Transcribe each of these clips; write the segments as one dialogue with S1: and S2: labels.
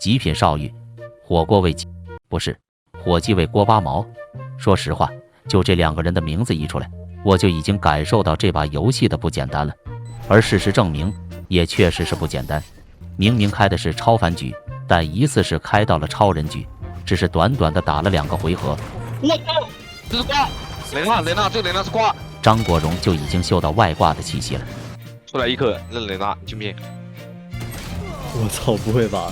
S1: 极品少尉，火锅味不是，火鸡味锅巴毛。说实话，就这2个人的名字一出来，我就已经感受到这把游戏的不简单了。而事实证明，也确实是不简单。明明开的是超凡局，但疑似是开到了超人局，只是短短的打了2个回合。
S2: 我靠，这是挂！雷娜，这个雷娜是挂。
S1: 张国荣就已经嗅到外挂的气息了。
S2: 出来一颗，那雷娜，信不信？
S3: 我操，不会吧！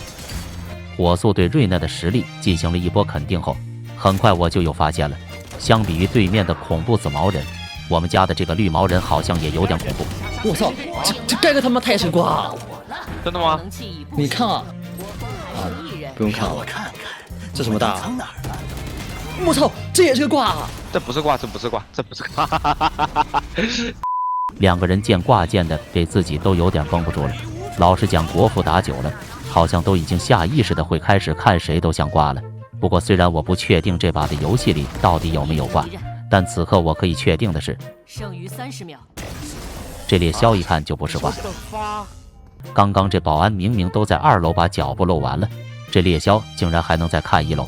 S1: 火速对瑞娜的实力进行了一波肯定后，很快我就有发现了。相比于对面的恐怖紫毛人，我们家的这个绿毛人好像也有点恐怖。
S3: 我操，这盖个他妈太是挂！
S2: 真的吗？
S3: 你看啊，不用看了，这什么大？我操，这也是个挂！
S2: 这不是挂，这不是挂。
S1: 2个人见挂见的，这自己都有点绷不住了。老实讲，国服打久了，好像都已经下意识的会开始看谁都像挂了。不过虽然我不确定这把的游戏里到底有没有挂，但此刻我可以确定的是，
S4: 剩余30秒。
S1: 这猎枭一看就不是挂。刚刚这保安明明都在2楼把脚步露完了，这猎枭竟然还能再看1楼。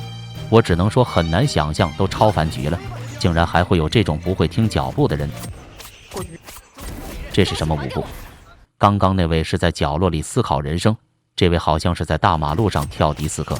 S1: 我只能说很难想象，都超凡局了，竟然还会有这种不会听脚步的人。这是什么舞步？刚刚那位是在角落里思考人生，这位好像是在大马路上跳迪斯科。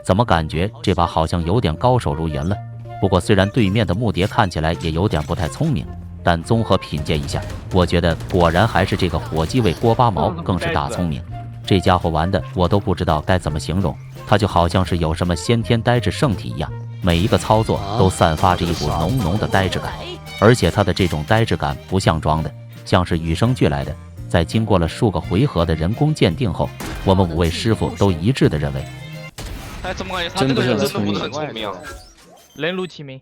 S1: 怎么感觉这把好像有点高手如云了？不过虽然对面的木蝶看起来也有点不太聪明，但综合品鉴一下，我觉得果然还是这个火鸡尾锅巴毛更是大聪明。这家伙玩的我都不知道该怎么形容，他就好像是有什么先天呆滞圣体一样，每一个操作都散发着一股浓浓的呆滞感，而且他的这种呆滞感不像装的，像是与生俱来的。在经过了数个回合的人工鉴定后，我们5位师傅都一致的认为，
S2: 怎么感觉他这个人真的不是很聪明啊？
S5: 人如其名。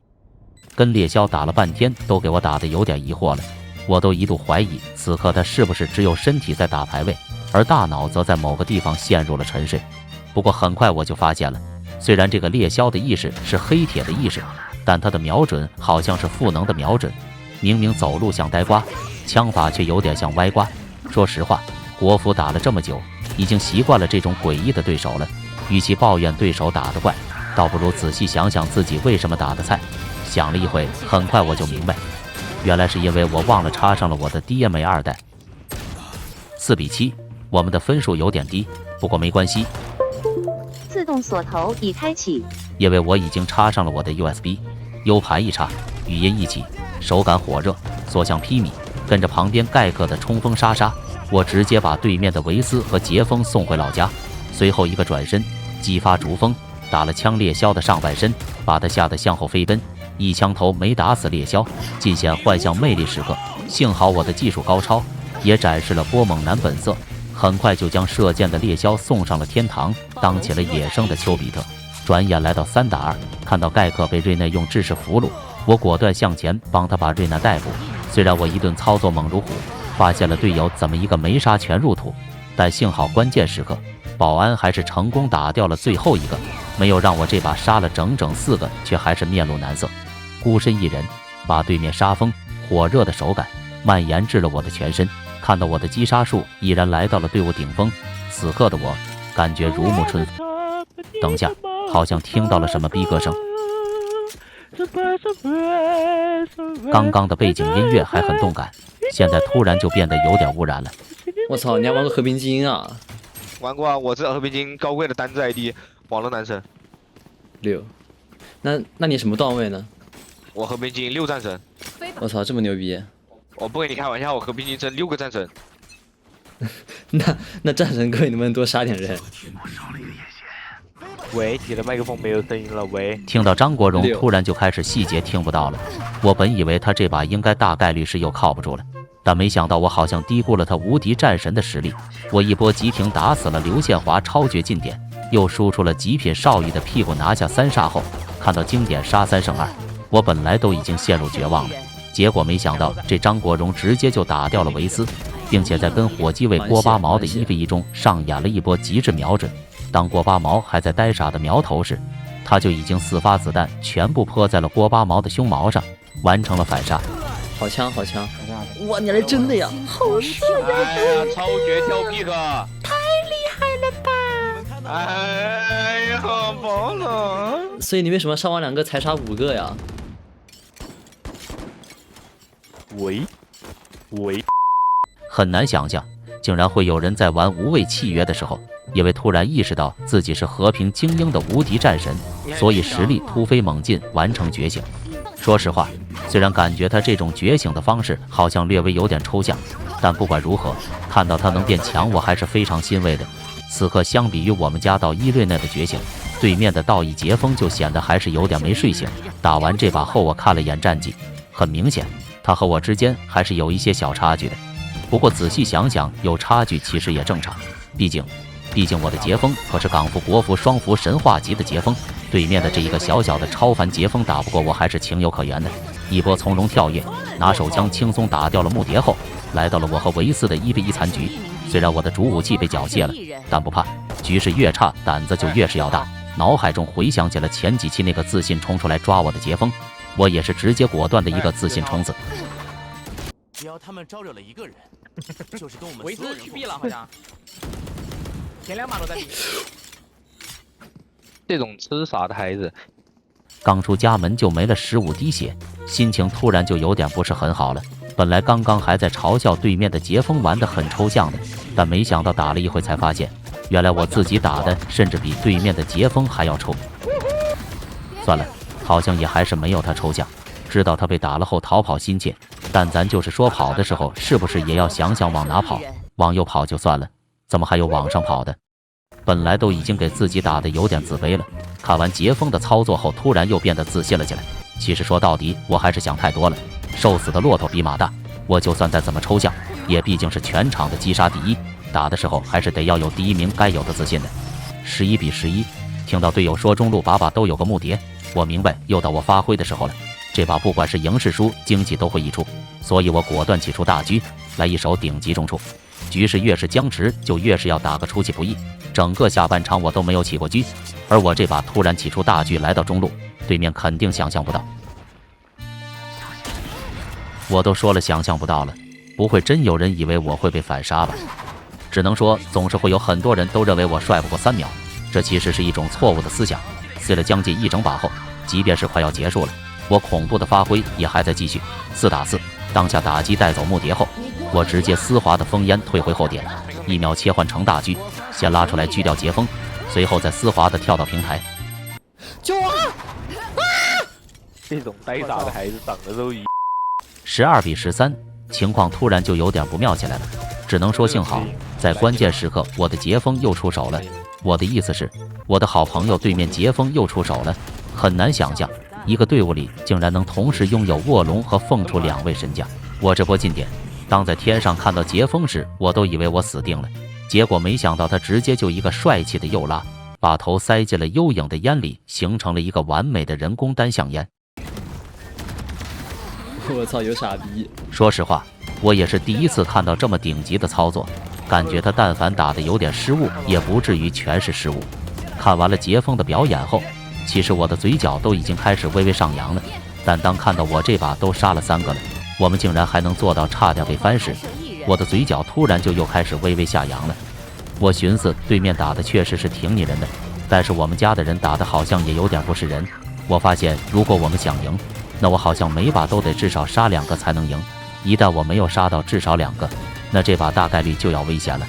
S1: 跟猎枭打了半天，都给我打得有点疑惑了。我都一度怀疑，此刻他是不是只有身体在打排位，而大脑则在某个地方陷入了沉睡。不过很快我就发现了，虽然这个猎枭的意识是黑铁的意识，但他的瞄准好像是赋能的瞄准。明明走路像呆瓜，枪法却有点像歪瓜。说实话，国服打了这么久，已经习惯了这种诡异的对手了。与其抱怨对手打得怪，倒不如仔细想想自己为什么打得菜。想了一会，很快我就明白，原来是因为我忘了插上了我的 DMA 2代。4比7，我们的分数有点低，不过没关系。
S6: 自动锁头已开启，
S1: 因为我已经插上了我的 USB，U 盘一插，语音一起，手感火热，所向披靡。跟着旁边盖克的冲锋杀杀，我直接把对面的维斯和杰峰送回老家。随后一个转身，激发逐风，打了枪猎枭的上半身，把他吓得向后飞奔。一枪头没打死猎枭，尽显幻象魅力时刻。幸好我的技术高超，也展示了波猛男本色，很快就将射箭的猎枭送上了天堂，当起了野生的丘比特。转眼来到3打2，看到盖克被瑞内用制式俘虏，我果断向前帮他把瑞娜逮捕。虽然我一顿操作猛如虎，发现了队友怎么一个没杀全入土，但幸好关键时刻保安还是成功打掉了最后一个，没有让我这把杀了整整4个，却还是面露难色。孤身一人把对面杀疯，火热的手感蔓延至了我的全身。看到我的击杀数已然来到了队伍顶峰，此刻的我感觉如沐春风。等下，好像听到了什么逼格声。刚刚的背景音乐还很动感，现在突然就变得有点污染了。
S3: 我操，你还玩过和平精英啊？
S2: 玩过啊，我是和平精英高贵的单字 ID， 网络男神。
S3: 6，那你什么段位呢？
S2: 我和平精英6战神。
S3: 我操，这么牛逼！
S2: 我不跟你开玩笑，我和平精英真6个战神。
S3: 那战神哥，你能不能多杀点人？
S5: 喂，你的麦克风没有声音了。喂，
S1: 听到张国荣突然就开始细节听不到了，我本以为他这把应该大概率是又靠不住了，但没想到我好像低估了他无敌战神的实力。我一波急停打死了刘宪华超绝近点，又输出了极品少尉的屁股拿下3杀后，看到经典杀3胜2，我本来都已经陷入绝望了，结果没想到这张国荣直接就打掉了维斯，并且在跟火鸡尾锅巴毛的1v1中上演了一波极致瞄准。当锅巴毛还在呆傻的苗头时，他就已经4发子弹全部泼在了锅巴毛的胸毛上，完成了反杀。
S3: 好枪好枪！哇，你还是真的呀，好帅呀！
S2: 哎呀，超绝跳 pick！
S4: 太厉害了吧！
S2: 完了。
S3: 所以你为什么上完2个才杀5个呀？
S5: 喂，
S1: 很难想象，竟然会有人在玩无畏契约的时候，因为突然意识到自己是和平精英的无敌战神，所以实力突飞猛进，完成觉醒。说实话，虽然感觉他这种觉醒的方式好像略微有点抽象，但不管如何，看到他能变强，我还是非常欣慰的。此刻相比于我们家道伊瑞奈的觉醒，对面的道义杰锋就显得还是有点没睡醒。打完这把后，我看了眼战绩，很明显，他和我之间还是有一些小差距的。不过仔细想想，有差距其实也正常，毕竟我的杰锋可是港服、国服双服神话级的杰锋，对面的这一个小小的超凡杰锋打不过我还是情有可原的。一波从容跳跃，拿手枪轻松打掉了木蝶后，来到了我和维斯的1v1残局。虽然我的主武器被缴械了，但不怕，局势越差胆子就越是要大。脑海中回想起了前几期那个自信冲出来抓我的杰锋，我也是直接果断的一个自信冲刺。
S4: 只要他们招惹了一个人，就是跟我们
S5: 维斯去 B 了，好像前2把都在 B。
S2: 这种吃傻的孩子，
S1: 刚出家门就没了15滴血，心情突然就有点不是很好了。本来刚刚还在嘲笑对面的杰锋玩得很抽象的，但没想到打了一会才发现，原来我自己打的甚至比对面的杰锋还要抽。算了，好像也还是没有他抽象。知道他被打了后逃跑心切，但咱就是说跑的时候是不是也要想想往哪跑？往右跑就算了，怎么还有往上跑的？本来都已经给自己打得有点自卑了，看完杰锋的操作后，突然又变得自信了起来。其实说到底，我还是想太多了。瘦死的骆驼比马大，我就算再怎么抽象，也毕竟是全场的击杀第一，打的时候还是得要有第1名该有的自信的。11比11，听到队友说中路把都有个木蝶，我明白又到我发挥的时候了。这把不管是赢是输，经济都会溢出，所以我果断起出大狙，来一手顶级中出。局势越是僵持，就越是要打个出其不意。整个下半场我都没有起过狙，而我这把突然起出大狙来到中路，对面肯定想象不到。我都说了想象不到了，不会真有人以为我会被反杀吧？只能说总是会有很多人都认为我帅不过3秒，这其实是一种错误的思想。碎了将近1整把后，即便是快要结束了，我恐怖的发挥也还在继续。4打4，当下打击带走木蝶后，我直接丝滑的封烟退回后点，1秒切换成大狙，先拉出来狙掉杰锋，随后再丝滑的跳到平台。
S3: 救我！
S5: 这种呆傻的孩子长得都一
S1: 12比13，情况突然就有点不妙起来了。只能说幸好，在关键时刻我的杰锋又出手了。我的意思是，我的好朋友对面杰锋又出手了。很难想象，一个队伍里竟然能同时拥有卧龙和凤雏2位神将。我这波进点，当在天上看到杰锋时，我都以为我死定了。结果没想到他直接就一个帅气的右拉，把头塞进了幽影的烟里，形成了一个完美的人工单向烟。
S3: 我操，有傻逼！
S1: 说实话，我也是第一次看到这么顶级的操作，感觉他但凡打的有点失误，也不至于全是失误。看完了杰锋的表演后，其实我的嘴角都已经开始微微上扬了。但当看到我这把都杀了3个了，我们竟然还能做到差点被翻时，我的嘴角突然就又开始微微下扬了。我寻思对面打的确实是挺拟人的，但是我们家的人打的好像也有点不是人。我发现如果我们想赢，那我好像每把都得至少杀2个才能赢，一旦我没有杀到至少2个，那这把大概率就要危险了。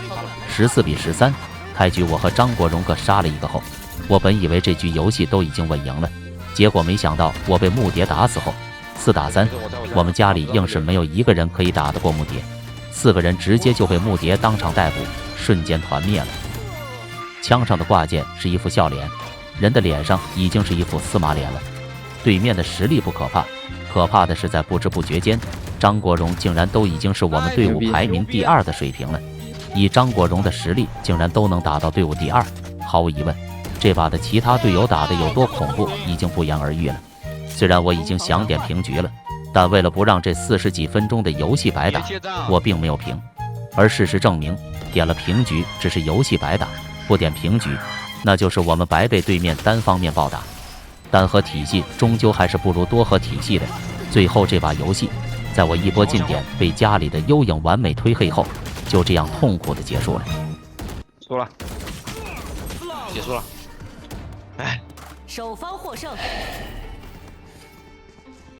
S1: 14比13，开局我和张国荣各杀了1个后，我本以为这局游戏都已经稳赢了，结果没想到我被木蝶打死后，4打3，我们家里硬是没有1个人可以打得过木蝶，4个人直接就被木蝶当场逮捕，瞬间团灭了。枪上的挂件是一副笑脸，人的脸上已经是一副司马脸了。对面的实力不可怕，可怕的是在不知不觉间，张国荣竟然都已经是我们队伍排名第2的水平了。以张国荣的实力，竟然都能打到队伍第2，毫无疑问，这把的其他队友打得有多恐怖，已经不言而喻了。虽然我已经想点平局了，但为了不让这40几分钟的游戏白打，我并没有平。而事实证明，点了平局只是游戏白打，不点平局，那就是我们白被对面单方面暴打。单核体系终究还是不如多核体系的。最后这把游戏，在我一波进点被家里的幽影完美推黑后，就这样痛苦的结束了。
S2: 输了，结束了。哎，
S7: 守方获胜。